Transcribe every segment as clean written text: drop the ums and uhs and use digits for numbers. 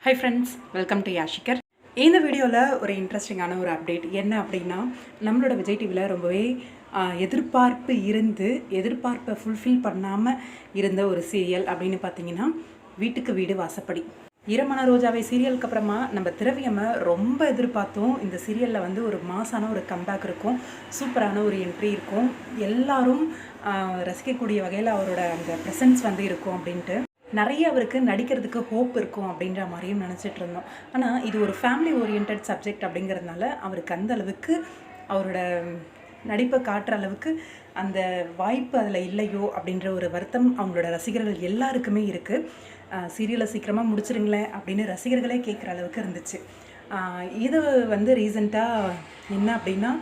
High friends, welcome to Yashikar. இந்த வீடியோவில் ஒரு இன்ட்ரெஸ்டிங்கான ஒரு அப்டேட் என்ன அப்படின்னா, நம்மளோட விஜய் டிவியில் ரொம்பவே எதிர்பார்ப்பை ஃபுல்ஃபில் பண்ணாமல் இருந்த ஒரு சீரியல் அப்படின்னு பார்த்தீங்கன்னா, வீட்டுக்கு வீடு வாசப்படி. ஈரமான ரோஜாவை சீரியலுக்கு அப்புறமா நம்ம திரவியமை ரொம்ப எதிர்பார்த்தோம். இந்த சீரியலில் வந்து ஒரு மாசான ஒரு கம்பேக் இருக்கும், சூப்பரான ஒரு என்ட்ரி இருக்கும், எல்லாரும் ரசிக்கக்கூடிய வகையில் அவரோட அந்த ப்ரெசன்ஸ் வந்து இருக்கும் அப்படின்ட்டு நிறைய அவருக்கு நடிக்கிறதுக்கு ஹோப் இருக்கும் அப்படின்ற மாதிரியும் நினச்சிட்டு இருந்தோம். ஆனால் இது ஒரு ஃபேமிலி ஓரியன்ட் சப்ஜெக்ட் அப்படிங்கிறதுனால அவருக்கு அந்த அளவுக்கு அவரோட நடிப்பை காட்டுற அளவுக்கு அந்த வாய்ப்பு அதில் இல்லையோ அப்படின்ற ஒரு வருத்தம் அவங்களோட ரசிகர்கள் எல்லாருக்குமே இருக்குது. சீரியலை சீக்கிரமாக முடிச்சிருங்களேன் அப்படின்னு ரசிகர்களே கேட்குற அளவுக்கு இருந்துச்சு. இது வந்து ரீசெண்டாக என்ன அப்படின்னா,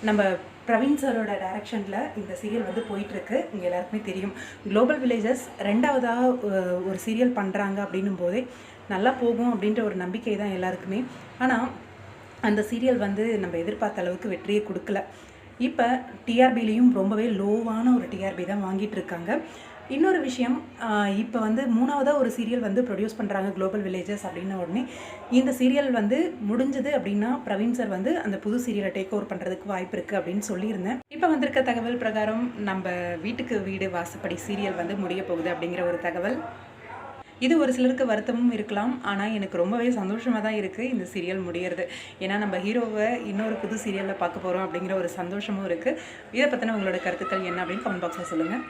நம்ம பிரவீன் சாரோட டைரக்ஷனில் இந்த சீரியல் வந்து போயிட்டுருக்கு. இங்கே எல்லாருக்குமே தெரியும், குளோபல் வில்லேஜஸ் ரெண்டாவதாக ஒரு சீரியல் பண்ணுறாங்க அப்படின்னும் போதே நல்லா போகும் அப்படின்ற ஒரு நம்பிக்கை தான் எல்லாருக்குமே. ஆனால் அந்த சீரியல் வந்து நம்ம எதிர்பார்த்த அளவுக்கு வெற்றியை கொடுக்கல. இப்போ டிஆர்பிலையும் ரொம்பவே லோவான ஒரு டிஆர்பி தான் வாங்கிட்டு இருக்காங்க. இன்னொரு விஷயம், இப்போ வந்து மூணாவதாக ஒரு சீரியல் வந்து ப்ரொடியூஸ் பண்ணுறாங்க குளோபல் வில்லேஜஸ் அப்படின்ன உடனே இந்த சீரியல் வந்து முடிஞ்சது அப்படின்னா பிரவீன் சார் வந்து அந்த புது சீரியலை டேக் ஓவர் பண்ணுறதுக்கு வாய்ப்பு இருக்குது அப்படின்னு சொல்லியிருந்தேன். இப்போ வந்திருக்க தகவல் பிரகாரம் நம்ம வீட்டுக்கு வீடு வாசப்படி சீரியல் வந்து முடிய போகுது அப்படிங்கிற ஒரு தகவல். இது ஒரு சிலருக்கு வருத்தமும் இருக்கலாம், ஆனால் எனக்கு ரொம்பவே சந்தோஷமாக தான் இருக்குது இந்த சீரியல் முடியறது. ஏன்னா நம்ம ஹீரோவை இன்னொரு புது சீரியலில் பார்க்க போகிறோம் அப்படிங்கிற ஒரு சந்தோஷமும் இருக்குது. இதை பற்றின உங்களோட கருத்துக்கள் என்ன அப்படின்னு கமெண்ட் பாக்ஸில் சொல்லுங்கள்.